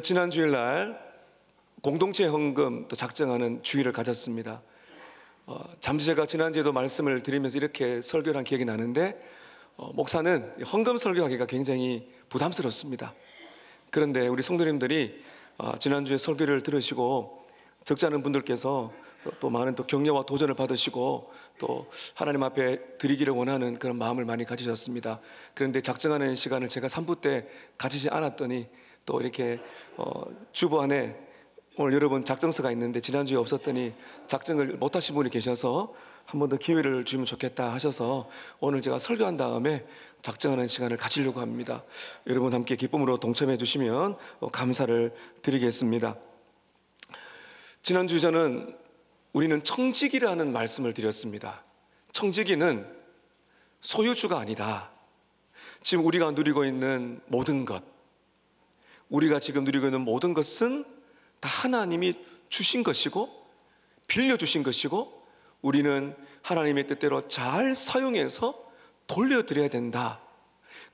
지난 주일날 공동체 헌금 또 작정하는 주일을 가졌습니다. 잠시 제가 지난주에도 말씀을 드리면서 이렇게 설교를 한 기억이 나는데 목사는 헌금 설교하기가 굉장히 부담스럽습니다. 그런데 우리 성도님들이 지난주에 설교를 들으시고 적지 않은 분들께서 또 많은 또 격려와 도전을 받으시고 또 하나님 앞에 드리기를 원하는 그런 마음을 많이 가지셨습니다. 그런데 작정하는 시간을 제가 3부 때 가지지 않았더니 또 이렇게 주보 안에 오늘 여러분 작정서가 있는데 지난주에 없었더니 작정을 못하신 분이 계셔서 한 번 더 기회를 주면 좋겠다 하셔서 오늘 제가 설교한 다음에 작정하는 시간을 가지려고 합니다. 여러분 함께 기쁨으로 동참해 주시면 감사를 드리겠습니다. 지난주 저는 우리는 청지기라는 말씀을 드렸습니다. 청지기는 소유주가 아니다. 지금 우리가 누리고 있는 모든 것, 우리가 지금 누리고 있는 모든 것은 다 하나님이 주신 것이고 빌려주신 것이고 우리는 하나님의 뜻대로 잘 사용해서 돌려드려야 된다.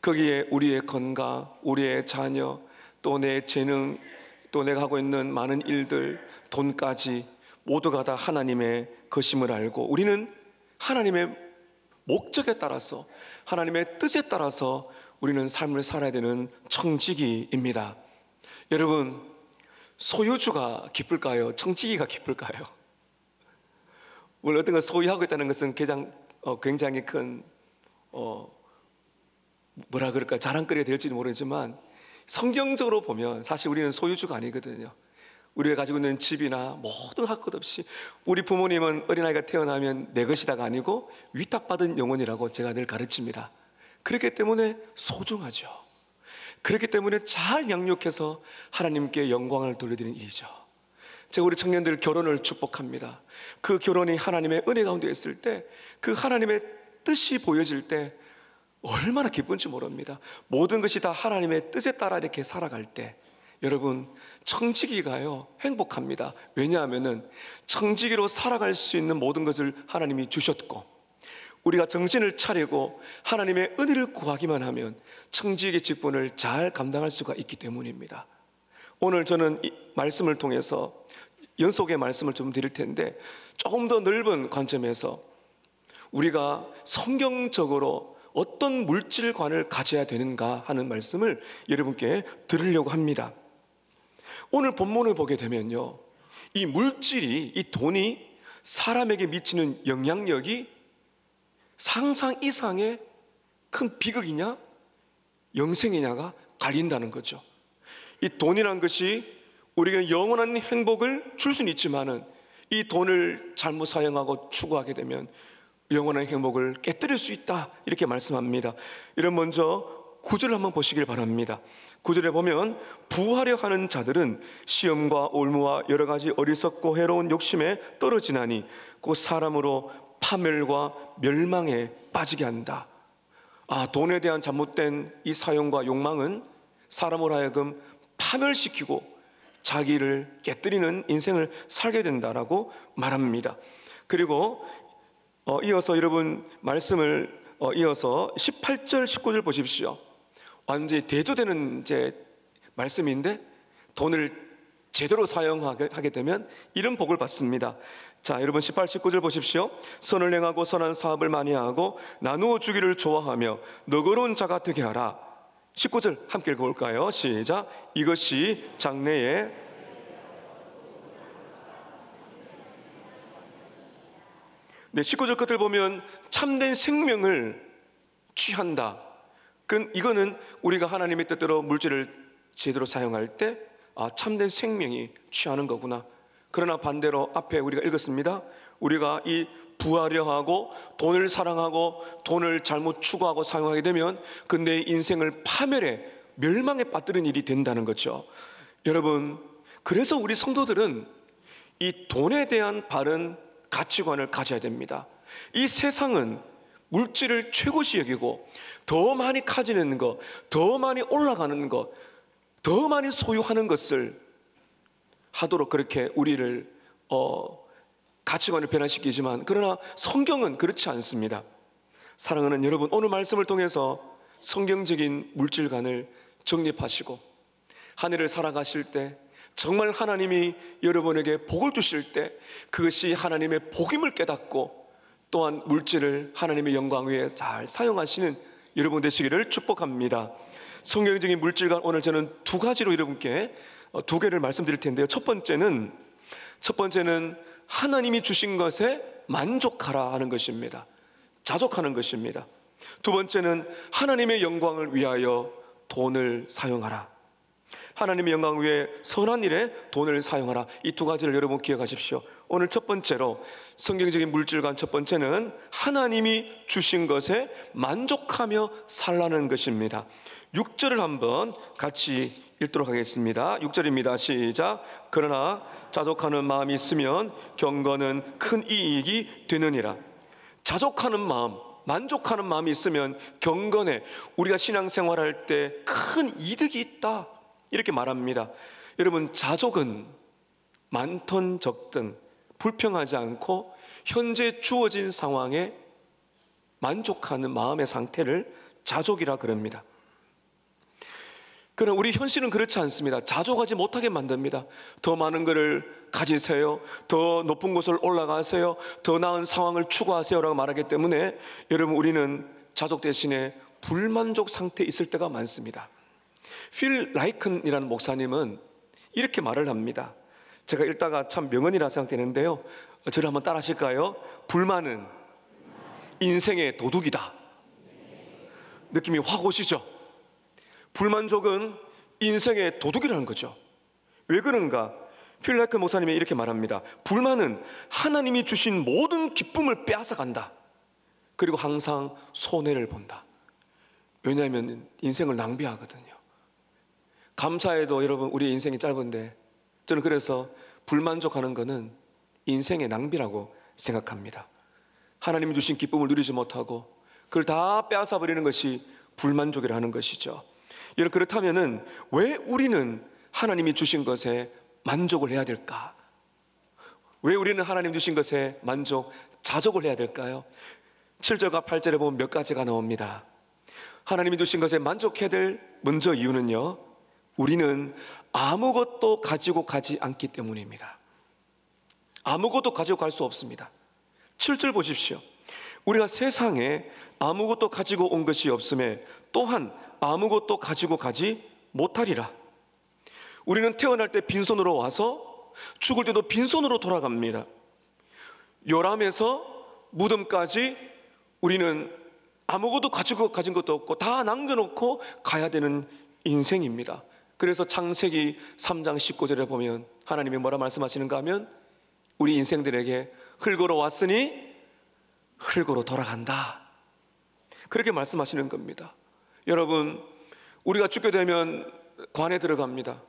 거기에 우리의 건강, 우리의 자녀, 또 내 재능, 또 내가 하고 있는 많은 일들, 돈까지 모두가 다 하나님의 것임을 알고 우리는 하나님의 목적에 따라서 하나님의 뜻에 따라서 우리는 삶을 살아야 되는 청지기입니다. 여러분, 소유주가 기쁠까요? 청지기가 기쁠까요? 물론 어떤 걸 소유하고 있다는 것은 굉장히 큰 뭐라 그럴까 자랑거리가 될지는 모르지만 성경적으로 보면 사실 우리는 소유주가 아니거든요. 우리가 가지고 있는 집이나 모든 할 것 없이 우리 부모님은 어린아이가 태어나면 내 것이다가 아니고 위탁받은 영혼이라고 제가 늘 가르칩니다. 그렇기 때문에 소중하죠. 그렇기 때문에 잘 양육해서 하나님께 영광을 돌려드리는 일이죠. 제가 우리 청년들 결혼을 축복합니다. 그 결혼이 하나님의 은혜 가운데 있을 때 그 하나님의 뜻이 보여질 때 얼마나 기쁜지 모릅니다. 모든 것이 다 하나님의 뜻에 따라 이렇게 살아갈 때 여러분 청지기가요 행복합니다. 왜냐하면은 청지기로 살아갈 수 있는 모든 것을 하나님이 주셨고 우리가 정신을 차리고 하나님의 은혜를 구하기만 하면 청지기의 직분을 잘 감당할 수가 있기 때문입니다. 오늘 저는 이 말씀을 통해서 연속의 말씀을 좀 드릴 텐데 조금 더 넓은 관점에서 우리가 성경적으로 어떤 물질관을 가져야 되는가 하는 말씀을 여러분께 드리려고 합니다. 오늘 본문을 보게 되면요, 이 물질이, 이 돈이 사람에게 미치는 영향력이 상상 이상의 큰 비극이냐 영생이냐가 갈린다는 거죠. 이 돈이란 것이 우리에게 영원한 행복을 줄 수는 있지만은 이 돈을 잘못 사용하고 추구하게 되면 영원한 행복을 깨뜨릴 수 있다 이렇게 말씀합니다. 이런 먼저 9절을 한번 보시길 바랍니다. 9절에 보면 부하려 하는 자들은 시험과 올무와 여러 가지 어리석고 해로운 욕심에 떨어지나니 곧 사람으로 파멸과 멸망에 빠지게 한다. 돈에 대한 잘못된 이 사용과 욕망은 사람으로 하여금 파멸시키고 자기를 깨뜨리는 인생을 살게 된다라고 말합니다. 그리고 이어서 여러분 말씀을 이어서 18절 19절 보십시오. 완전히 대조되는 이제 말씀인데 돈을 제대로 사용하게 되면 이런 복을 받습니다. 자, 여러분 18, 19절 보십시오. 선을 행하고 선한 사업을 많이 하고 나누어 주기를 좋아하며 너그러운 자가 되게 하라. 19절 함께 읽어볼까요? 시작. 이것이 장래에 네, 19절 끝을 보면 참된 생명을 취한다. 이거는 우리가 하나님의 뜻대로 물질을 제대로 사용할 때 참된 생명이 취하는 거구나. 그러나 반대로 앞에 우리가 읽었습니다. 우리가 이 부하려 하고 돈을 사랑하고 돈을 잘못 추구하고 사용하게 되면 그 내 인생을 파멸에 멸망에 빠뜨리는 일이 된다는 거죠. 여러분, 그래서 우리 성도들은 이 돈에 대한 바른 가치관을 가져야 됩니다. 이 세상은 물질을 최고시 여기고 더 많이 가지는 것, 더 많이 올라가는 것, 더 많이 소유하는 것을 하도록 그렇게 우리를 가치관을 변화시키지만 그러나 성경은 그렇지 않습니다. 사랑하는 여러분, 오늘 말씀을 통해서 성경적인 물질관을 정립하시고 하늘을 살아가실 때, 정말 하나님이 여러분에게 복을 주실 때 그것이 하나님의 복임을 깨닫고 또한 물질을 하나님의 영광 위에 잘 사용하시는 여러분 되시기를 축복합니다. 성경적인 물질관, 오늘 저는 두 가지로 여러분께 두 개를 말씀드릴 텐데요. 첫 번째는 하나님이 주신 것에 만족하라 하는 것입니다. 자족하는 것입니다. 두 번째는 하나님의 영광을 위하여 돈을 사용하라. 하나님의 영광 위해 선한 일에 돈을 사용하라. 이 두 가지를 여러분 기억하십시오. 오늘 첫 번째로 성경적인 물질관 첫 번째는 하나님이 주신 것에 만족하며 살라는 것입니다. 6절을 한번 같이 읽도록 하겠습니다. 6절입니다. 시작. 그러나 자족하는 마음이 있으면 경건은 큰 이익이 되느니라. 자족하는 마음, 만족하는 마음이 있으면 경건에, 우리가 신앙생활할 때 큰 이득이 있다, 이렇게 말합니다. 여러분, 자족은 많든 적든 불평하지 않고 현재 주어진 상황에 만족하는 마음의 상태를 자족이라 그럽니다. 그러나 우리 현실은 그렇지 않습니다. 자족하지 못하게 만듭니다. 더 많은 것을 가지세요, 더 높은 곳을 올라가세요, 더 나은 상황을 추구하세요라고 말하기 때문에 여러분, 우리는 자족 대신에 불만족 상태에 있을 때가 많습니다. 필 라이큰이라는 목사님은 이렇게 말을 합니다. 제가 읽다가 참 명언이라 생각되는데요, 저를 한번 따라 하실까요? 불만은 인생의 도둑이다. 느낌이 확 오시죠? 불만족은 인생의 도둑이라는 거죠. 왜 그런가? 필 라이큰 목사님이 이렇게 말합니다. 불만은 하나님이 주신 모든 기쁨을 빼앗아간다. 그리고 항상 손해를 본다. 왜냐하면 인생을 낭비하거든요. 감사해도 여러분, 우리의 인생이 짧은데 저는 그래서 불만족하는 것은 인생의 낭비라고 생각합니다. 하나님이 주신 기쁨을 누리지 못하고 그걸 다 빼앗아 버리는 것이 불만족이라는 것이죠. 여러분, 그렇다면은 왜 우리는 하나님이 주신 것에 만족을 해야 될까? 왜 우리는 하나님 주신 것에 자족을 해야 될까요? 7절과 8절에 보면 몇 가지가 나옵니다. 하나님이 주신 것에 만족해야 될 먼저 이유는요, 우리는 아무것도 가지고 가지 않기 때문입니다. 아무것도 가지고 갈 수 없습니다. 7절 보십시오. 우리가 세상에 아무것도 가지고 온 것이 없음에 또한 아무것도 가지고 가지 못하리라. 우리는 태어날 때 빈손으로 와서 죽을 때도 빈손으로 돌아갑니다. 요람에서 무덤까지 우리는 아무것도 가진 것도 없고 다 남겨놓고 가야 되는 인생입니다. 그래서 창세기 3장 19절에 보면 하나님이 뭐라 말씀하시는가 하면 우리 인생들에게 흙으로 왔으니 흙으로 돌아간다, 그렇게 말씀하시는 겁니다. 여러분, 우리가 죽게 되면 관에 들어갑니다.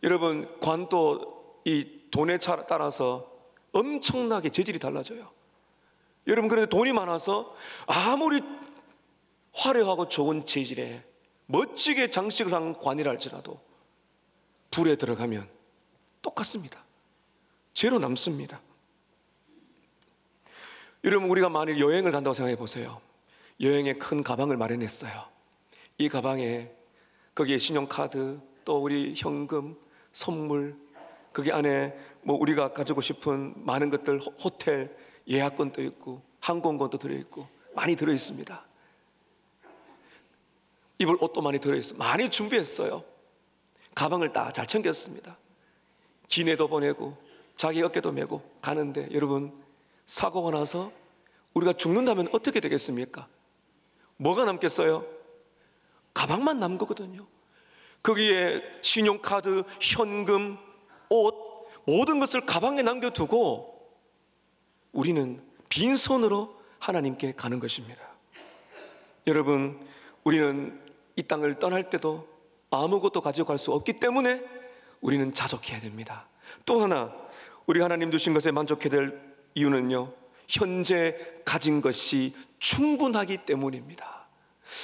여러분, 관도 이 돈에 따라서 엄청나게 재질이 달라져요. 여러분, 그런데 돈이 많아서 아무리 화려하고 좋은 재질에 멋지게 장식을 한 관이라 할지라도 불에 들어가면 똑같습니다. 죄로 남습니다. 여러분, 우리가 만일 여행을 간다고 생각해 보세요. 여행에 큰 가방을 마련했어요. 이 가방에 거기에 신용카드, 또 우리 현금, 선물, 거기 안에 뭐 우리가 가지고 싶은 많은 것들, 호텔 예약권도 있고 항공권도 들어있고 많이 들어있습니다. 입을 옷도 많이 들어있어요. 많이 준비했어요. 가방을 딱 잘 챙겼습니다. 기내도 보내고 자기 어깨도 메고 가는데, 여러분, 사고가 나서 우리가 죽는다면 어떻게 되겠습니까? 뭐가 남겠어요? 가방만 남은 거거든요. 거기에 신용카드, 현금, 옷, 모든 것을 가방에 남겨두고 우리는 빈손으로 하나님께 가는 것입니다. 여러분, 우리는 이 땅을 떠날 때도 아무것도 가지고 갈 수 없기 때문에 우리는 자족해야 됩니다. 또 하나, 우리가 하나님 주신 것에 만족해야 될 이유는요, 현재 가진 것이 충분하기 때문입니다.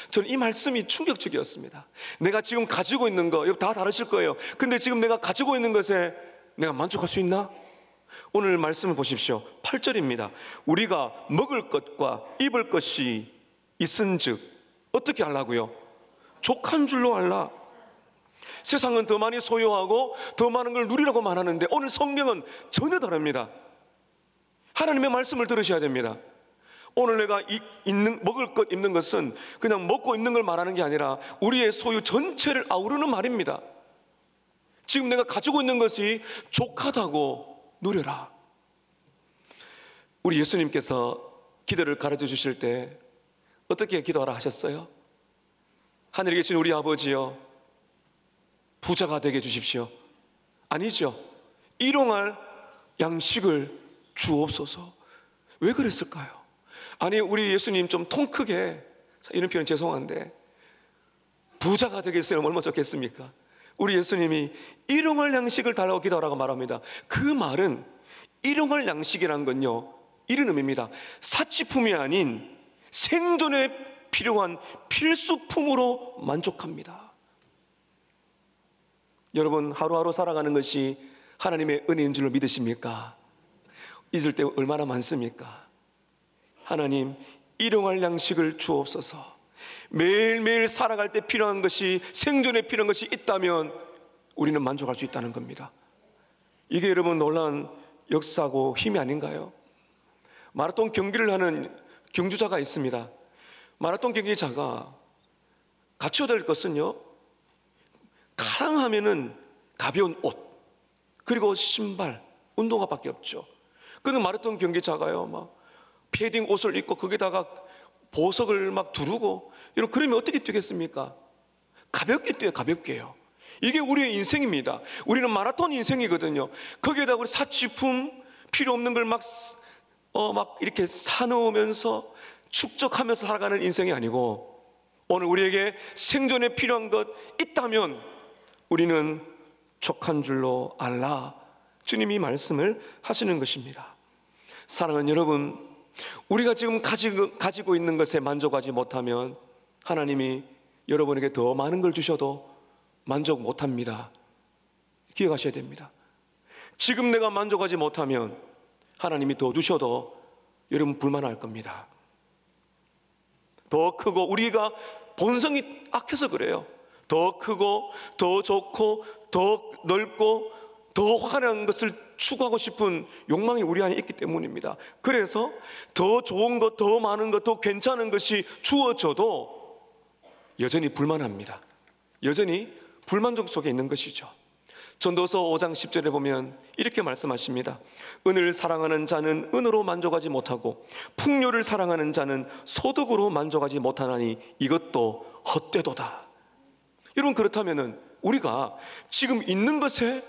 저는 이 말씀이 충격적이었습니다. 내가 지금 가지고 있는 거, 이거 다 다르실 거예요. 근데 지금 내가 가지고 있는 것에 내가 만족할 수 있나? 오늘 말씀을 보십시오. 8절입니다. 우리가 먹을 것과 입을 것이 있은즉 어떻게 하려고요? 족한 줄로 알라. 세상은 더 많이 소유하고 더 많은 걸 누리라고 말하는데 오늘 성경은 전혀 다릅니다. 하나님의 말씀을 들으셔야 됩니다. 오늘 내가 먹을 것, 입는 것은 그냥 먹고 입는 걸 말하는 게 아니라 우리의 소유 전체를 아우르는 말입니다. 지금 내가 가지고 있는 것이 족하다고 누려라. 우리 예수님께서 기도를 가르쳐 주실 때 어떻게 기도하라 하셨어요? 하늘에 계신 우리 아버지여, 부자가 되게 해주십시오. 아니죠. 일용할 양식을 주옵소서. 왜 그랬을까요? 아니, 우리 예수님 좀 통 크게, 이런 표현 죄송한데, 부자가 되게 했으면 얼마나 좋겠습니까? 우리 예수님이 일용할 양식을 달라고 기도하라고 말합니다. 그 말은 일용할 양식이란 건요, 이런 의미입니다. 사치품이 아닌 생존에 필요한 필수품으로 만족합니다. 여러분, 하루하루 살아가는 것이 하나님의 은혜인 줄로 믿으십니까? 잊을 때 얼마나 많습니까? 하나님, 일용할 양식을 주옵소서. 매일매일 살아갈 때 필요한 것이, 생존에 필요한 것이 있다면 우리는 만족할 수 있다는 겁니다. 이게 여러분 놀라운 역사고 힘이 아닌가요? 마라톤 경기를 하는 경주자가 있습니다. 마라톤 경기자가 갖춰야 될 것은요, 가장 하면은 가벼운 옷, 그리고 신발, 운동화밖에 없죠. 그는 마라톤 경기자가요, 막 패딩 옷을 입고 거기다가 보석을 막 두르고 그러면 어떻게 뛰겠습니까? 가볍게 뛰어요. 가볍게요. 이게 우리의 인생입니다. 우리는 마라톤 인생이거든요. 거기에다가 우리 사치품, 필요 없는 걸 막 이렇게 사놓으면서 축적하면서 살아가는 인생이 아니고, 오늘 우리에게 생존에 필요한 것 있다면 우리는 족한 줄로 알라. 주님이 말씀을 하시는 것입니다. 사랑하는 여러분, 우리가 지금 가지고 있는 것에 만족하지 못하면 하나님이 여러분에게 더 많은 걸 주셔도 만족 못합니다. 기억하셔야 됩니다. 지금 내가 만족하지 못하면 하나님이 더 주셔도 여러분 불만할 겁니다. 더 크고, 우리가 본성이 악해서 그래요. 더 크고 더 좋고 더 넓고 더 화려한 것을 추구하고 싶은 욕망이 우리 안에 있기 때문입니다. 그래서 더 좋은 것, 더 많은 것, 더 괜찮은 것이 주어져도 여전히 불만합니다. 여전히 불만족 속에 있는 것이죠. 전도서 5장 10절에 보면 이렇게 말씀하십니다. 은을 사랑하는 자는 은으로 만족하지 못하고 풍요를 사랑하는 자는 소득으로 만족하지 못하나니 이것도 헛되도다. 여러분, 그렇다면 우리가 지금 있는 것에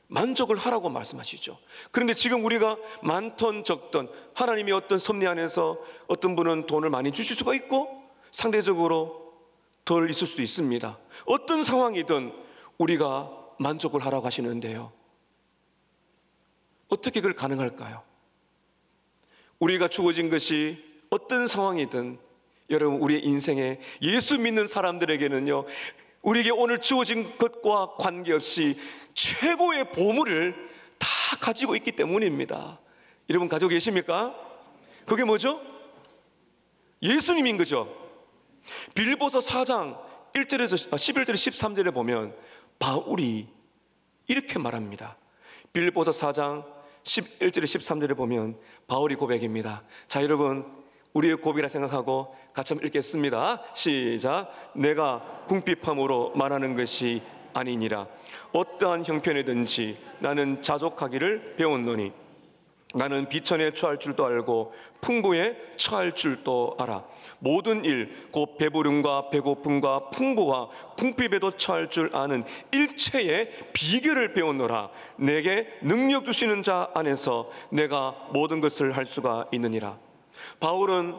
만족을 하라고 말씀하시죠. 그런데 지금 우리가 많던 적던, 하나님이 어떤 섭리 안에서 어떤 분은 돈을 많이 주실 수가 있고 상대적으로 덜 있을 수도 있습니다. 어떤 상황이든 우리가 만족을 하라고 하시는데요, 어떻게 그걸 가능할까요? 우리가 주어진 것이 어떤 상황이든, 여러분, 우리의 인생에 예수 믿는 사람들에게는요, 우리에게 오늘 주어진 것과 관계없이 최고의 보물을 다 가지고 있기 때문입니다. 여러분, 가지고 계십니까? 그게 뭐죠? 예수님인 거죠. 빌보서 4장 1절에서 11절 13절에 보면 바울이 이렇게 말합니다. 빌보서 4장 11절에 13절에 보면 바울이 고백입니다. 자, 여러분, 우리의 고백이라 생각하고 같이 한번 읽겠습니다. 시작. 내가 궁핍함으로 말하는 것이 아니니라. 어떠한 형편이든지 나는 자족하기를 배웠노니 나는 비천에 처할 줄도 알고 풍부에 처할 줄도 알아. 모든 일 곧 배부름과 배고픔과 풍부와 궁핍에도 처할 줄 아는 일체의 비결을 배웠노라. 내게 능력 주시는 자 안에서 내가 모든 것을 할 수가 있느니라. 바울은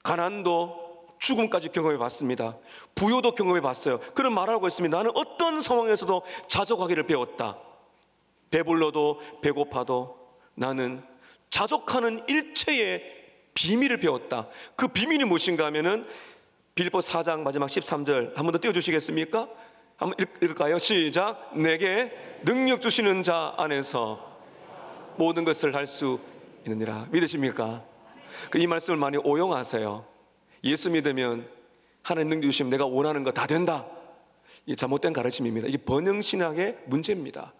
가난도 죽음까지 경험해 봤습니다. 부요도 경험해 봤어요. 그런 말하고 있습니다. 나는 어떤 상황에서도 자족하기를 배웠다. 배불러도 배고파도 나는 자족하는 일체의 비밀을 배웠다. 그 비밀이 무엇인가 하면은 빌보서 4장 마지막 13절 한 번 더 띄워주시겠습니까? 한번 읽을까요? 시작. 내게 능력 주시는 자 안에서 모든 것을 할 수 있느니라. 믿으십니까? 이 말씀을 많이 오용하세요. 예수 믿으면 하나님 능력 주시면 내가 원하는 거 다 된다. 이 잘못된 가르침입니다. 이게 번영신학의 문제입니다.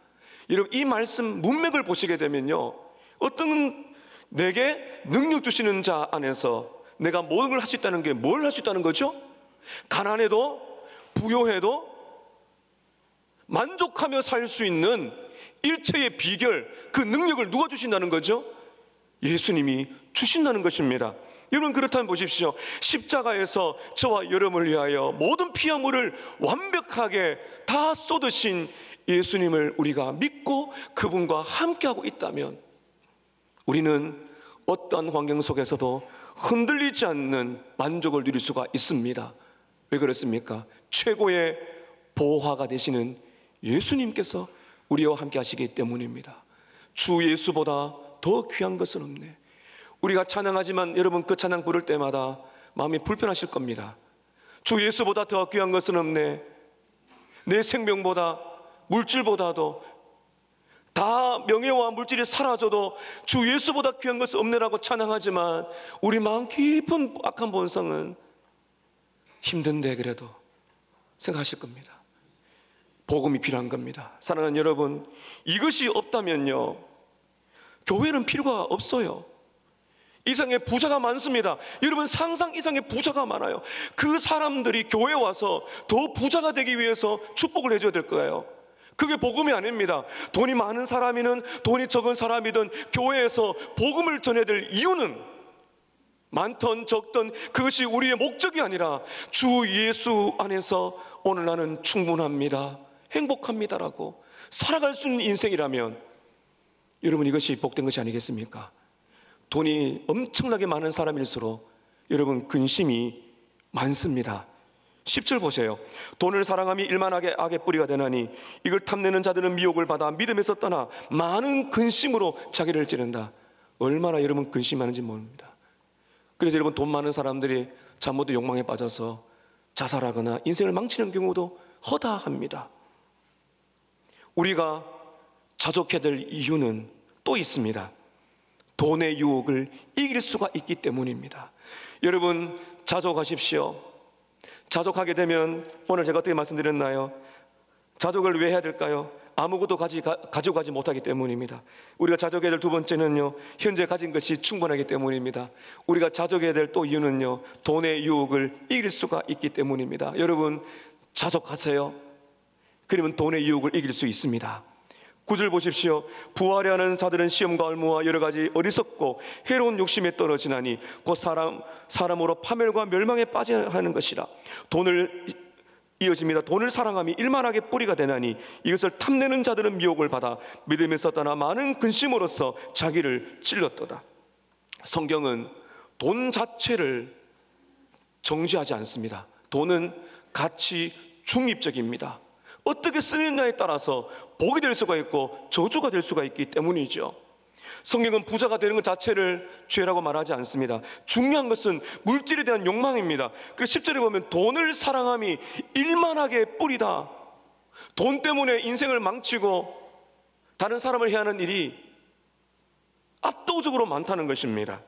여러분, 이 말씀 문맥을 보시게 되면요, 어떤 내게 능력 주시는 자 안에서 내가 모든 걸 할 수 있다는 게 뭘 할 수 있다는 거죠? 가난해도 부요해도 만족하며 살 수 있는 일체의 비결, 그 능력을 누가 주신다는 거죠? 예수님이 주신다는 것입니다. 여러분, 그렇다면 보십시오. 십자가에서 저와 여러분을 위하여 모든 피화물을 완벽하게 다 쏟으신 예수님을 우리가 믿고 그분과 함께하고 있다면 우리는 어떠한 환경 속에서도 흔들리지 않는 만족을 누릴 수가 있습니다. 왜 그렇습니까? 최고의 보호화가 되시는 예수님께서 우리와 함께 하시기 때문입니다. 주 예수보다 더 귀한 것은 없네. 우리가 찬양하지만 여러분, 그 찬양 부를 때마다 마음이 불편하실 겁니다. 주 예수보다 더 귀한 것은 없네. 내 생명보다, 물질보다도, 다 명예와 물질이 사라져도 주 예수보다 귀한 것은 없네라고 찬양하지만 우리 마음 깊은 악한 본성은 힘든데 그래도 생각하실 겁니다. 복음이 필요한 겁니다. 사랑하는 여러분, 이것이 없다면요, 교회는 필요가 없어요. 이상의 부자가 많습니다. 여러분, 상상 이상의 부자가 많아요. 그 사람들이 교회에 와서 더 부자가 되기 위해서 축복을 해줘야 될 거예요. 그게 복음이 아닙니다. 돈이 많은 사람이든 돈이 적은 사람이든 교회에서 복음을 전해야 될 이유는 많던 적던 그것이 우리의 목적이 아니라 주 예수 안에서 오늘 나는 충분합니다, 행복합니다라고 살아갈 수 있는 인생이라면 여러분, 이것이 복된 것이 아니겠습니까? 돈이 엄청나게 많은 사람일수록 여러분, 근심이 많습니다. 10절 보세요. 돈을 사랑함이 일만하게 악의 뿌리가 되나니 이걸 탐내는 자들은 미혹을 받아 믿음에서 떠나 많은 근심으로 자기를 찌른다. 얼마나 여러분 근심이 많은지 모릅니다. 그래서 여러분, 돈 많은 사람들이 잠못도 욕망에 빠져서 자살하거나 인생을 망치는 경우도 허다합니다. 우리가 자족해야 될 이유는 또 있습니다. 돈의 유혹을 이길 수가 있기 때문입니다. 여러분, 자족하십시오. 자족하게 되면 오늘 제가 어떻게 말씀드렸나요? 자족을 왜 해야 될까요? 아무것도 가져가지 못하기 때문입니다. 우리가 자족해야 될 두 번째는요, 현재 가진 것이 충분하기 때문입니다. 우리가 자족해야 될 또 이유는요, 돈의 유혹을 이길 수가 있기 때문입니다. 여러분, 자족하세요. 그러면 돈의 유혹을 이길 수 있습니다. 9절 보십시오. 부하려 하는 자들은 시험과 얼무와 여러 가지 어리석고 해로운 욕심에 떨어지나니 곧 사람으로 파멸과 멸망에 빠져야 하는 것이라. 돈을 이어집니다. 돈을 사랑함이 일만하게 뿌리가 되나니 이것을 탐내는 자들은 미혹을 받아 믿음에서 떠나 많은 근심으로써 자기를 찔렀도다. 성경은 돈 자체를 정죄하지 않습니다. 돈은 가치 중립적입니다. 어떻게 쓰느냐에 따라서 복이 될 수가 있고 저주가 될 수가 있기 때문이죠. 성경은 부자가 되는 것 자체를 죄라고 말하지 않습니다. 중요한 것은 물질에 대한 욕망입니다. 그래서 10절에 보면 돈을 사랑함이 일만하게 뿌리다. 돈 때문에 인생을 망치고 다른 사람을 해하는 일이 압도적으로 많다는 것입니다.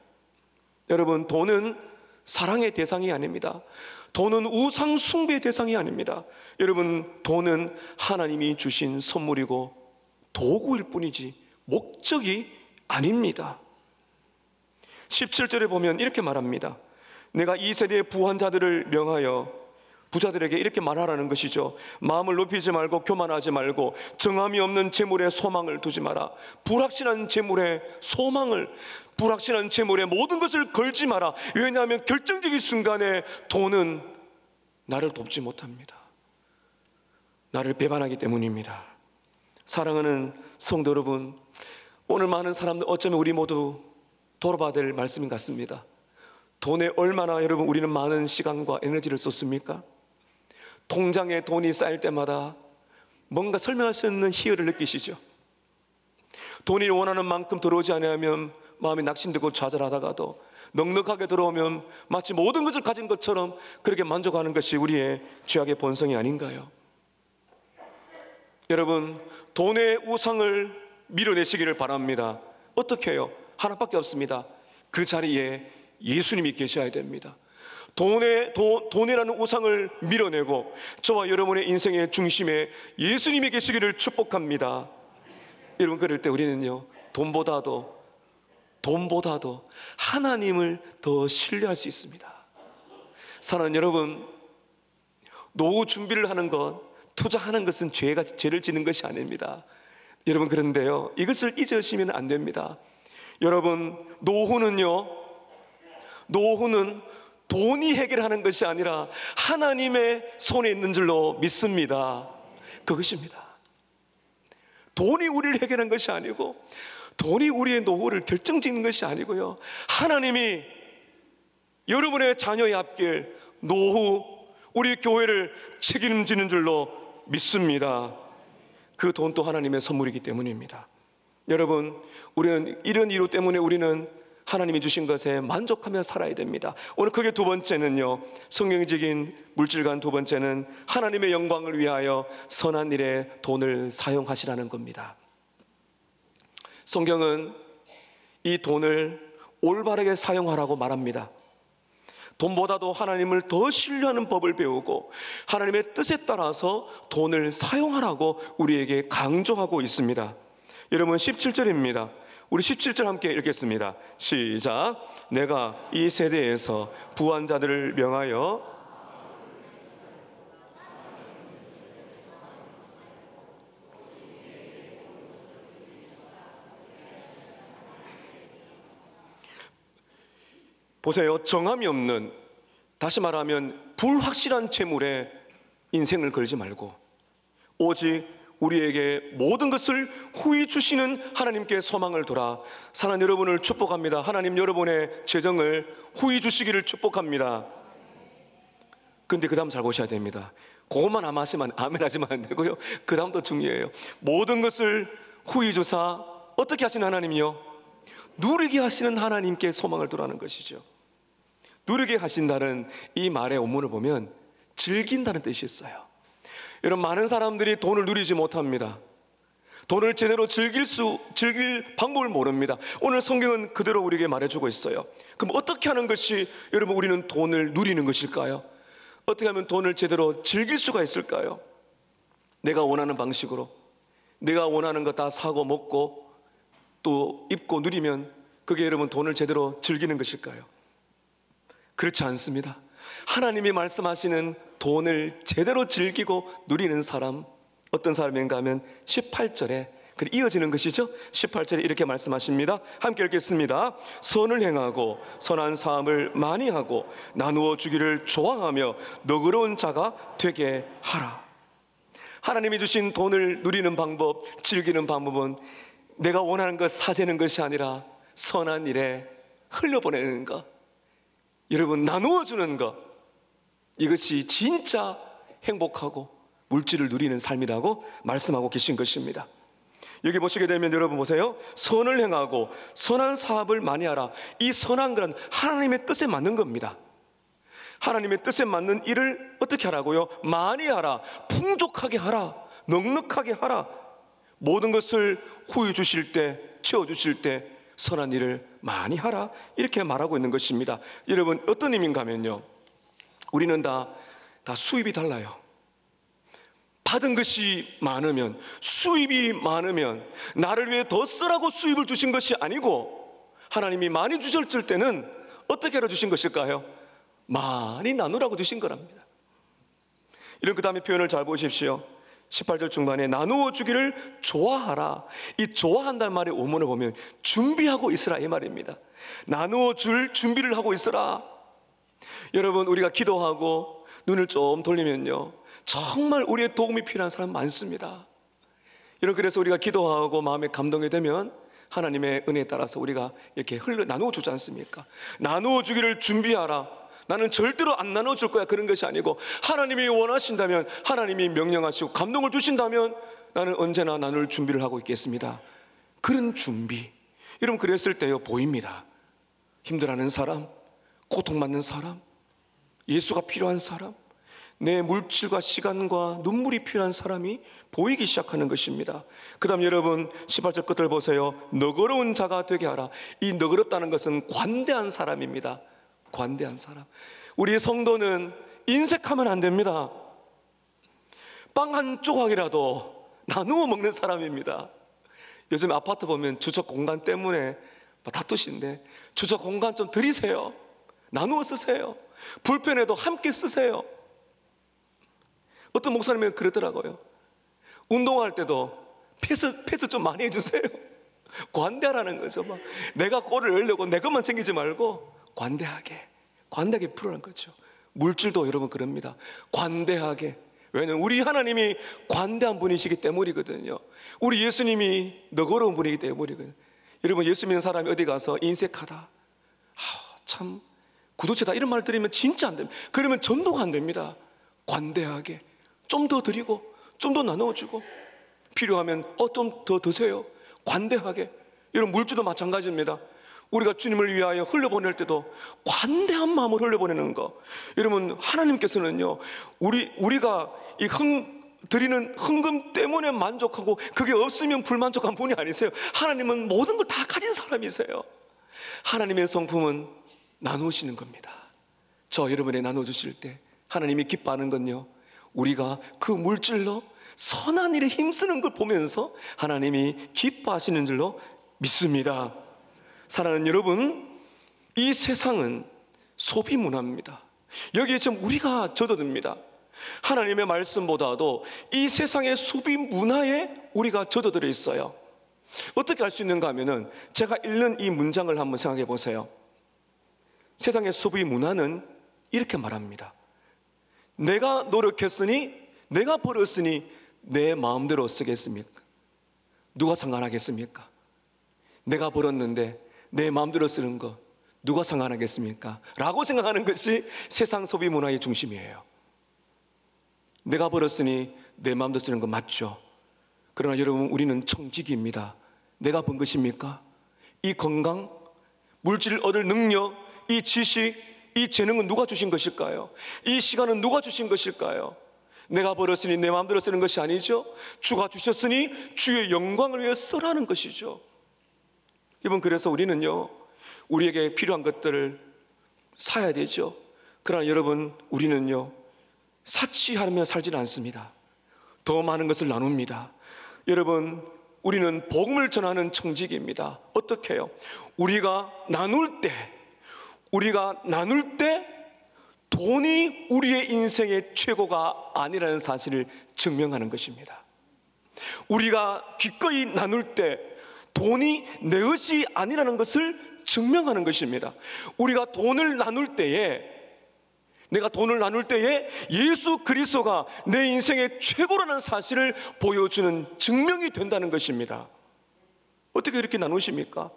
여러분, 돈은 사랑의 대상이 아닙니다. 돈은 우상 숭배의 대상이 아닙니다. 여러분, 돈은 하나님이 주신 선물이고 도구일 뿐이지 목적이 아닙니다. 17절에 보면 이렇게 말합니다. 내가 이 세대의 부한 자들을 명하여 부자들에게 이렇게 말하라는 것이죠. 마음을 높이지 말고 교만하지 말고 정함이 없는 재물에 소망을 두지 마라. 불확실한 재물에 소망을, 불확실한 재물에 모든 것을 걸지 마라. 왜냐하면 결정적인 순간에 돈은 나를 돕지 못합니다. 나를 배반하기 때문입니다. 사랑하는 성도 여러분, 오늘 많은 사람들 어쩌면 우리 모두 돌아봐야 될 말씀인 것 같습니다. 돈에 얼마나 여러분 우리는 많은 시간과 에너지를 쏟습니까? 통장에 돈이 쌓일 때마다 뭔가 설명할 수 없는 희열을 느끼시죠? 돈이 원하는 만큼 들어오지 않으면 마음이 낙심되고 좌절하다가도 넉넉하게 들어오면 마치 모든 것을 가진 것처럼 그렇게 만족하는 것이 우리의 죄악의 본성이 아닌가요? 여러분, 돈의 우상을 밀어내시기를 바랍니다. 어떻게 해요? 하나밖에 없습니다. 그 자리에 예수님이 계셔야 됩니다. 돈이라는 우상을 밀어내고 저와 여러분의 인생의 중심에 예수님이 계시기를 축복합니다. 여러분, 그럴 때 우리는요, 돈보다도 하나님을 더 신뢰할 수 있습니다. 사랑하는 여러분, 노후 준비를 하는 것, 투자하는 것은 죄를 짓는 것이 아닙니다. 여러분, 그런데요, 이것을 잊으시면 안 됩니다. 여러분, 노후는 돈이 해결하는 것이 아니라 하나님의 손에 있는 줄로 믿습니다. 그것입니다. 돈이 우리를 해결한 것이 아니고, 돈이 우리의 노후를 결정짓는 것이 아니고요, 하나님이 여러분의 자녀의 앞길, 노후, 우리 교회를 책임지는 줄로 믿습니다. 그 돈도 하나님의 선물이기 때문입니다. 여러분, 우리는 이런 이유 때문에 우리는 하나님이 주신 것에 만족하며 살아야 됩니다. 오늘 크게 두 번째는요, 성경적인 물질관 두 번째는 하나님의 영광을 위하여 선한 일에 돈을 사용하시라는 겁니다. 성경은 이 돈을 올바르게 사용하라고 말합니다. 돈보다도 하나님을 더 신뢰하는 법을 배우고 하나님의 뜻에 따라서 돈을 사용하라고 우리에게 강조하고 있습니다. 여러분, 17절입니다. 우리 17절 함께 읽겠습니다. 시작. 내가 이 세대에서 부한 자들을 명하여 보세요. 정함이 없는, 다시 말하면 불확실한 재물에 인생을 걸지 말고 오직 우리에게 모든 것을 후히 주시는 하나님께 소망을 둬라. 사랑하는 여러분을 축복합니다. 하나님 여러분의 재정을 후히 주시기를 축복합니다. 근데 그 다음 잘 보셔야 됩니다. 그것만 아멘 하시면 안 되고요, 그 다음도 중요해요. 모든 것을 후히 주사 어떻게 하시는 하나님이요? 누리게 하시는 하나님께 소망을 두라는 것이죠. 누리게 하신다는 이 말의 원문을 보면 즐긴다는 뜻이 있어요. 여러분, 많은 사람들이 돈을 누리지 못합니다. 돈을 제대로 즐길 방법을 모릅니다. 오늘 성경은 그대로 우리에게 말해주고 있어요. 그럼 어떻게 하는 것이 여러분 우리는 돈을 누리는 것일까요? 어떻게 하면 돈을 제대로 즐길 수가 있을까요? 내가 원하는 방식으로 내가 원하는 거 다 사고 먹고 또 입고 누리면 그게 여러분 돈을 제대로 즐기는 것일까요? 그렇지 않습니다. 하나님이 말씀하시는 돈을 제대로 즐기고 누리는 사람, 어떤 사람인가 하면 18절에 이어지는 것이죠. 18절에 이렇게 말씀하십니다. 함께 읽겠습니다. 선을 행하고 선한 사함을 많이 하고 나누어 주기를 좋아하며 너그러운 자가 되게 하라. 하나님이 주신 돈을 누리는 방법, 즐기는 방법은 내가 원하는 것 사재는 것이 아니라 선한 일에 흘려보내는 것, 여러분 나누어 주는 것, 이것이 진짜 행복하고 물질을 누리는 삶이라고 말씀하고 계신 것입니다. 여기 보시게 되면 여러분 보세요. 선을 행하고 선한 사업을 많이 하라. 이 선한 건 하나님의 뜻에 맞는 겁니다. 하나님의 뜻에 맞는 일을 어떻게 하라고요? 많이 하라, 풍족하게 하라, 넉넉하게 하라. 모든 것을 후히 주실 때, 채워주실 때 선한 일을 많이 하라, 이렇게 말하고 있는 것입니다. 여러분 어떤 의미인가 하면요, 우리는 다 수입이 달라요. 받은 것이 많으면, 수입이 많으면 나를 위해 더 쓰라고 수입을 주신 것이 아니고 하나님이 많이 주셨을 때는 어떻게 하러 주신 것일까요? 많이 나누라고 주신 거랍니다. 이런 그 다음에 표현을 잘 보십시오. 18절 중반에 나누어 주기를 좋아하라. 이 좋아한다는 말의 원문을 보면 준비하고 있으라, 이 말입니다. 나누어 줄 준비를 하고 있으라. 여러분 우리가 기도하고 눈을 좀 돌리면요, 정말 우리의 도움이 필요한 사람 많습니다. 여러분 그래서 우리가 기도하고 마음에 감동이 되면 하나님의 은혜에 따라서 우리가 이렇게 나누어 주지 않습니까? 나누어 주기를 준비하라. 나는 절대로 안 나눠줄 거야, 그런 것이 아니고 하나님이 원하신다면, 하나님이 명령하시고 감동을 주신다면 나는 언제나 나눌 준비를 하고 있겠습니다. 그런 준비, 여러분 그랬을 때요 보입니다. 힘들어하는 사람, 고통받는 사람, 예수가 필요한 사람, 내 물질과 시간과 눈물이 필요한 사람이 보이기 시작하는 것입니다. 그 다음 여러분 18절 끝을 보세요. 너그러운 자가 되게 하라. 이 너그럽다는 것은 관대한 사람입니다. 관대한 사람. 우리의 성도는 인색하면 안 됩니다. 빵 한 조각이라도 나누어 먹는 사람입니다. 요즘 아파트 보면 주차 공간 때문에 다투시는데 주차 공간 좀 드리세요. 나누어 쓰세요. 불편해도 함께 쓰세요. 어떤 목사님은 그러더라고요. 운동할 때도 패스 좀 많이 해주세요. 관대하라는 거죠. 막 내가 골을 넣으려고 내 것만 챙기지 말고 관대하게 풀어라는 거죠. 물질도 여러분 그럽니다. 관대하게. 왜냐하면 우리 하나님이 관대한 분이시기 때문이거든요. 우리 예수님이 너그러운 분이기 때문이거든요. 여러분, 예수 믿는 사람이 어디 가서 인색하다, 참 구두체다 이런 말 들으면 진짜 안 됩니다. 그러면 전도가 안 됩니다. 관대하게 좀 더 드리고 좀 더 나눠주고 필요하면 좀 더 드세요. 관대하게. 여러분, 물질도 마찬가지입니다. 우리가 주님을 위하여 흘려보낼 때도 관대한 마음으로 흘려보내는 거. 여러분, 하나님께서는요, 우리가 이 드리는 헌금 때문에 만족하고 그게 없으면 불만족한 분이 아니세요. 하나님은 모든 걸 다 가진 사람이세요. 하나님의 성품은 나누시는 겁니다. 저 여러분이 나눠주실 때 하나님이 기뻐하는 건요, 우리가 그 물질로 선한 일에 힘쓰는 걸 보면서 하나님이 기뻐하시는 줄로 믿습니다. 사랑하는 여러분, 이 세상은 소비 문화입니다. 여기에 지금 우리가 젖어듭니다. 하나님의 말씀보다도 이 세상의 소비 문화에 우리가 젖어들어 있어요. 어떻게 알 수 있는가 하면은 제가 읽는 이 문장을 한번 생각해 보세요. 세상의 소비 문화는 이렇게 말합니다. 내가 노력했으니, 내가 벌었으니 내 마음대로 쓰겠습니까? 누가 상관하겠습니까? 내가 벌었는데 내 마음대로 쓰는 거 누가 상관하겠습니까? 라고 생각하는 것이 세상 소비 문화의 중심이에요. 내가 벌었으니 내 마음대로 쓰는 거 맞죠? 그러나 여러분, 우리는 청지기입니다. 내가 번 것입니까? 이 건강, 물질을 얻을 능력, 이 지식, 이 재능은 누가 주신 것일까요? 이 시간은 누가 주신 것일까요? 내가 벌었으니 내 마음대로 쓰는 것이 아니죠. 주가 주셨으니 주의 영광을 위해 쓰라는 것이죠. 여러분, 그래서 우리는요, 우리에게 필요한 것들을 사야 되죠. 그러나 여러분, 우리는요, 사치하며 살지는 않습니다. 더 많은 것을 나눕니다. 여러분, 우리는 복음을 전하는 청지기입니다. 어떻게 해요? 우리가 나눌 때 돈이 우리의 인생의 최고가 아니라는 사실을 증명하는 것입니다. 우리가 기꺼이 나눌 때 돈이 내 것이 아니라는 것을 증명하는 것입니다. 우리가 돈을 나눌 때에, 내가 돈을 나눌 때에 예수 그리스도가 내 인생의 최고라는 사실을 보여주는 증명이 된다는 것입니다. 어떻게 이렇게 나누십니까?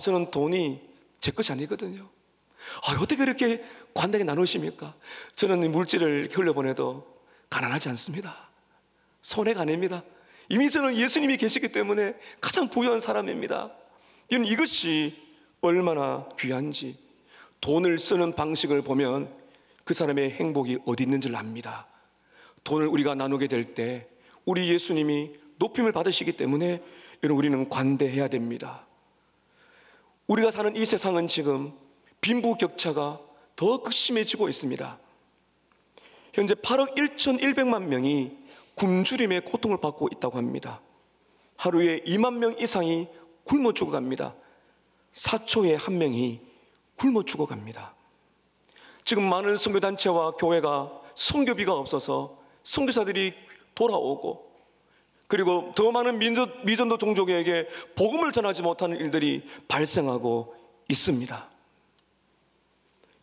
저는 돈이 제 것이 아니거든요. 어떻게 이렇게 관대하게 나누십니까? 저는 물질을 흘려보내도 가난하지 않습니다. 손해가 아닙니다. 이미 저는 예수님이 계시기 때문에 가장 부유한 사람입니다. 이것이 얼마나 귀한지, 돈을 쓰는 방식을 보면 그 사람의 행복이 어디 있는지를 압니다. 돈을 우리가 나누게 될 때 우리 예수님이 높임을 받으시기 때문에 여러분, 우리는 관대해야 됩니다. 우리가 사는 이 세상은 지금 빈부격차가 더 극심해지고 있습니다. 현재 8억 1,100만 명이 굶주림의 고통을 받고 있다고 합니다. 하루에 2만 명 이상이 굶어 죽어갑니다. 4초에 1명이 굶어 죽어갑니다. 지금 많은 선교단체와 교회가 선교비가 없어서 선교사들이 돌아오고, 그리고 더 많은 미전도 종족에게 복음을 전하지 못하는 일들이 발생하고 있습니다.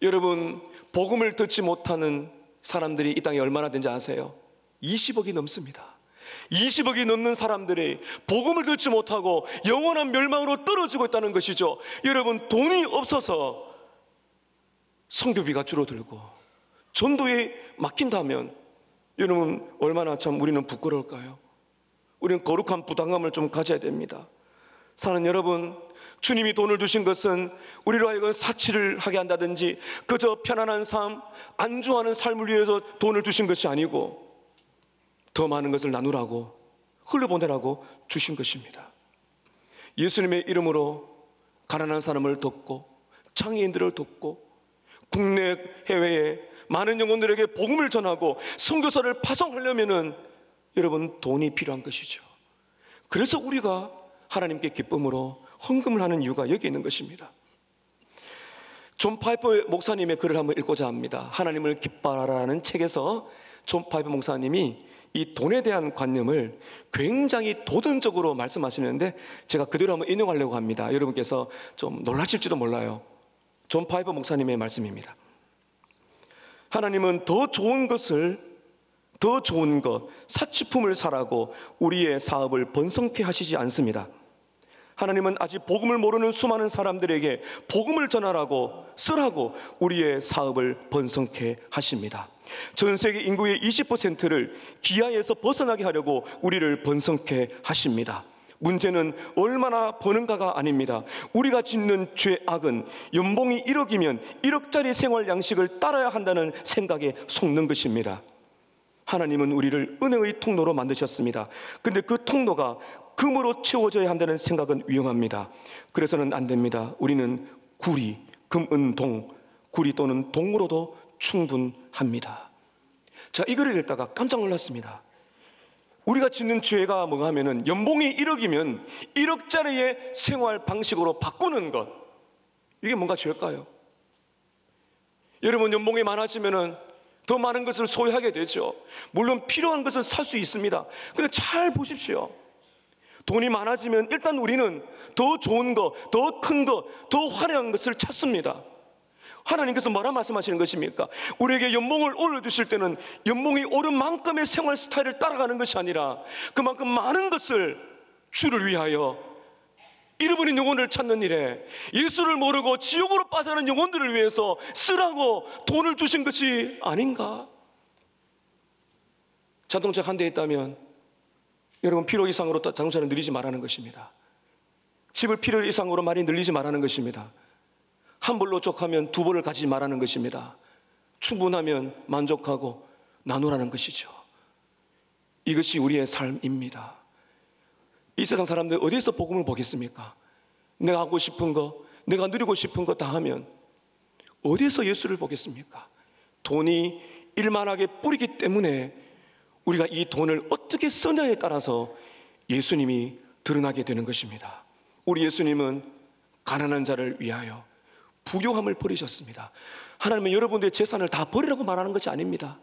여러분, 복음을 듣지 못하는 사람들이 이 땅에 얼마나 되는지 아세요? 20억이 넘습니다. 20억이 넘는 사람들이 복음을 듣지 못하고 영원한 멸망으로 떨어지고 있다는 것이죠. 여러분, 돈이 없어서 선교비가 줄어들고 전도에 막힌다면 여러분, 얼마나 참 우리는 부끄러울까요? 우리는 거룩한 부담감을 좀 가져야 됩니다. 사는 여러분, 주님이 돈을 주신 것은 우리로 하여금 사치를 하게 한다든지 그저 편안한 삶, 안주하는 삶을 위해서 돈을 주신 것이 아니고 더 많은 것을 나누라고, 흘려보내라고 주신 것입니다. 예수님의 이름으로 가난한 사람을 돕고 장애인들을 돕고 국내 해외에 많은 영혼들에게 복음을 전하고 선교사를 파송하려면은 여러분 돈이 필요한 것이죠. 그래서 우리가 하나님께 기쁨으로 헌금을 하는 이유가 여기 있는 것입니다. 존 파이퍼 목사님의 글을 한번 읽고자 합니다. 하나님을 기뻐하라는 책에서 존 파이퍼 목사님이 이 돈에 대한 관념을 굉장히 도전적으로 말씀하시는데 제가 그대로 한번 인용하려고 합니다. 여러분께서 좀 놀라실지도 몰라요. 존 파이퍼 목사님의 말씀입니다. 하나님은 더 좋은 것, 사치품을 사라고 우리의 사업을 번성케 하시지 않습니다. 하나님은 아직 복음을 모르는 수많은 사람들에게 복음을 전하라고 쓰라고 우리의 사업을 번성케 하십니다. 전 세계 인구의 20%를 기아에서 벗어나게 하려고 우리를 번성케 하십니다. 문제는 얼마나 버는가가 아닙니다. 우리가 짓는 죄악은 연봉이 1억이면 1억짜리 생활 양식을 따라야 한다는 생각에 속는 것입니다. 하나님은 우리를 은혜의 통로로 만드셨습니다. 근데 그 통로가 금으로 채워져야 한다는 생각은 위험합니다. 그래서는 안 됩니다. 우리는 구리, 금, 은, 동, 구리 또는 동으로도 충분합니다. 자, 이 글을 읽다가 깜짝 놀랐습니다. 우리가 짓는 죄가 뭐가 하면은 연봉이 1억이면 1억짜리의 생활 방식으로 바꾸는 것, 이게 뭔가 죄일까요? 여러분, 연봉이 많아지면은 더 많은 것을 소유하게 되죠. 물론 필요한 것을 살 수 있습니다. 근데 잘 보십시오. 돈이 많아지면 일단 우리는 더 좋은 것, 더 큰 것, 더 화려한 것을 찾습니다. 하나님께서 뭐라 말씀하시는 것입니까? 우리에게 연봉을 올려주실 때는 연봉이 오른 만큼의 생활 스타일을 따라가는 것이 아니라 그만큼 많은 것을 주를 위하여 잃어버린 영혼을 찾는 일에 예수를 모르고 지옥으로 빠져가는 영혼들을 위해서 쓰라고 돈을 주신 것이 아닌가? 자동차 한 대 있다면 여러분 필요 이상으로 자동차를 늘리지 말라는 것입니다. 집을 필요 이상으로 많이 늘리지 말라는 것입니다. 한 벌로 족하면 두 벌을 가지지 말라는 것입니다. 충분하면 만족하고 나누라는 것이죠. 이것이 우리의 삶입니다. 이 세상 사람들 어디에서 복음을 보겠습니까? 내가 하고 싶은 거, 내가 누리고 싶은 거 다 하면 어디에서 예수를 보겠습니까? 돈이 일만하게 뿌리기 때문에 우리가 이 돈을 어떻게 쓰냐에 따라서 예수님이 드러나게 되는 것입니다. 우리 예수님은 가난한 자를 위하여 부요함을 버리셨습니다. 하나님은 여러분들의 재산을 다 버리라고 말하는 것이 아닙니다.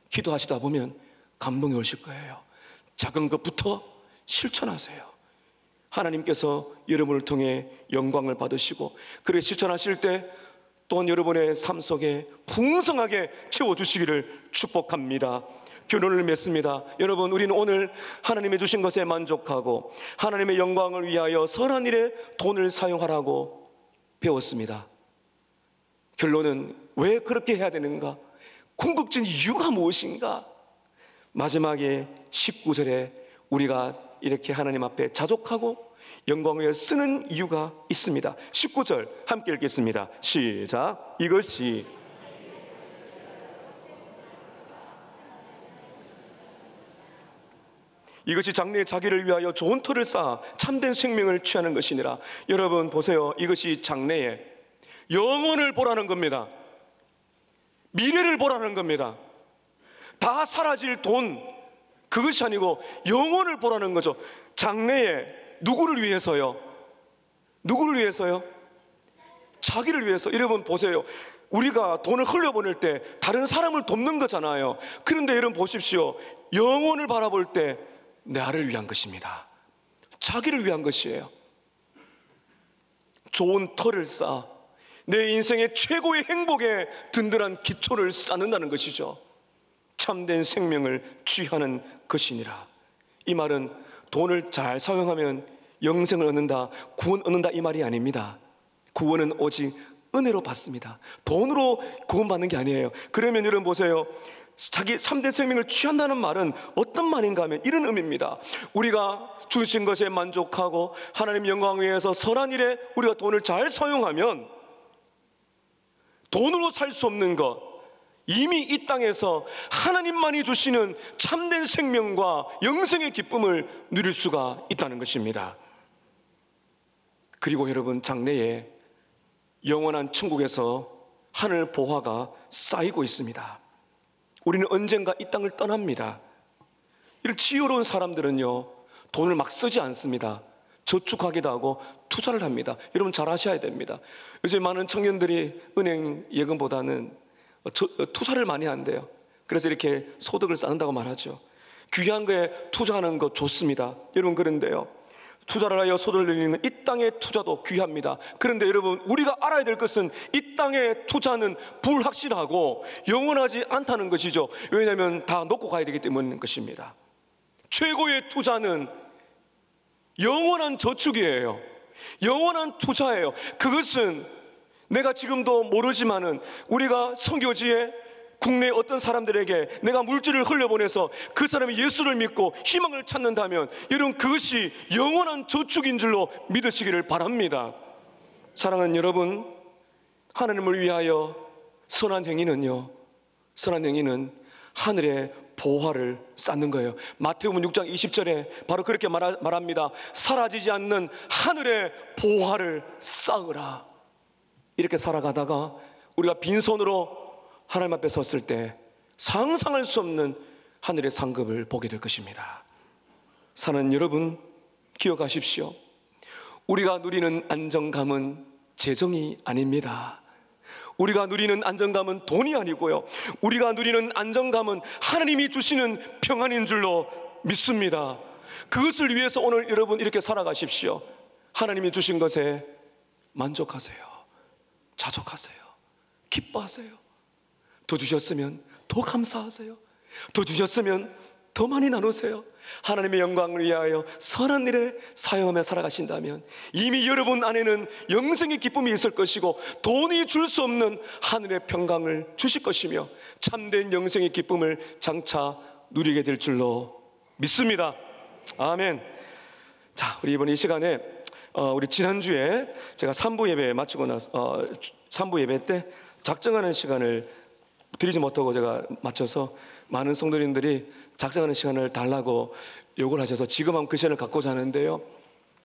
기도하시다 보면 감동이 오실 거예요. 작은 것부터 실천하세요. 하나님께서 여러분을 통해 영광을 받으시고 그래 실천하실 때 또한 여러분의 삶 속에 풍성하게 채워주시기를 축복합니다. 결론을 맺습니다. 여러분, 우리는 오늘 하나님이 주신 것에 만족하고 하나님의 영광을 위하여 선한 일에 돈을 사용하라고 배웠습니다. 결론은 왜 그렇게 해야 되는가? 궁극적인 이유가 무엇인가? 마지막에 19절에 우리가 이렇게 하나님 앞에 자족하고 영광을 위해 쓰는 이유가 있습니다. 19절 함께 읽겠습니다. 시작. 이것이 장래에 자기를 위하여 좋은 터를 쌓아 참된 생명을 취하는 것이니라. 여러분 보세요. 이것이 장래에 영혼을 보라는 겁니다. 미래를 보라는 겁니다. 다 사라질 돈, 그것이 아니고 영혼을 보라는 거죠. 장래에 누구를 위해서요? 누구를 위해서요? 자기를 위해서. 여러분 보세요. 우리가 돈을 흘려보낼 때 다른 사람을 돕는 거잖아요. 그런데 여러분 보십시오. 영혼을 바라볼 때 나를 위한 것입니다. 자기를 위한 것이에요. 좋은 터를 쌓아 내 인생의 최고의 행복에 든든한 기초를 쌓는다는 것이죠. 참된 생명을 취하는 것이니라. 이 말은 돈을 잘 사용하면 영생을 얻는다, 구원 얻는다 이 말이 아닙니다. 구원은 오직 은혜로 받습니다. 돈으로 구원받는 게 아니에요. 그러면 여러분 보세요. 자기 참된 생명을 취한다는 말은 어떤 말인가 하면 이런 의미입니다. 우리가 주신 것에 만족하고 하나님 영광을 위해서 선한 일에 우리가 돈을 잘 사용하면 돈으로 살 수 없는 것, 이미 이 땅에서 하나님만이 주시는 참된 생명과 영생의 기쁨을 누릴 수가 있다는 것입니다. 그리고 여러분 장래에 영원한 천국에서 하늘 보화가 쌓이고 있습니다. 우리는 언젠가 이 땅을 떠납니다. 이런 지혜로운 사람들은요, 돈을 막 쓰지 않습니다. 저축하기도 하고 투자를 합니다. 여러분 잘 아셔야 됩니다. 요즘 많은 청년들이 은행 예금보다는 투자를 많이 한대요. 그래서 이렇게 소득을 쌓는다고 말하죠. 귀한 거에 투자하는 거 좋습니다. 여러분, 그런데요, 투자를 하여 소득을 늘리는 이 땅의 투자도 귀합니다. 그런데 여러분, 우리가 알아야 될 것은 이 땅의 투자는 불확실하고 영원하지 않다는 것이죠. 왜냐하면 다 놓고 가야 되기 때문인 것입니다. 최고의 투자는 영원한 저축이에요. 영원한 투자예요. 그것은 내가 지금도 모르지만은 우리가 선교지에 국내 어떤 사람들에게 내가 물질을 흘려보내서 그 사람이 예수를 믿고 희망을 찾는다면 여러분, 그것이 영원한 저축인 줄로 믿으시기를 바랍니다. 사랑하는 여러분, 하나님을 위하여 선한 행위는 하늘의 보화를 쌓는 거예요. 마태복음 6장 20절에 바로 그렇게 말합니다. 사라지지 않는 하늘의 보화를 쌓으라. 이렇게 살아가다가 우리가 빈손으로 하나님 앞에 섰을 때 상상할 수 없는 하늘의 상급을 보게 될 것입니다. 사는 여러분, 기억하십시오. 우리가 누리는 안정감은 재정이 아닙니다. 우리가 누리는 안정감은 돈이 아니고요, 우리가 누리는 안정감은 하나님이 주시는 평안인 줄로 믿습니다. 그것을 위해서 오늘 여러분 이렇게 살아가십시오. 하나님이 주신 것에 만족하세요. 자족하세요. 기뻐하세요. 더 주셨으면 더 감사하세요. 더 주셨으면 더 많이 나누세요. 하나님의 영광을 위하여 선한 일에 사용하며 살아가신다면 이미 여러분 안에는 영생의 기쁨이 있을 것이고 돈이 줄 수 없는 하늘의 평강을 주실 것이며 참된 영생의 기쁨을 장차 누리게 될 줄로 믿습니다. 아멘. 자, 우리 이번 이 시간에 우리 지난주에 제가 3부 예배 마치고 나서 3부 예배 때 작정하는 시간을 드리지 못하고 제가 마쳐서 많은 성도님들이 작정하는 시간을 달라고 요구를 하셔서 지금 한번 그 시간을 갖고자 하는데요,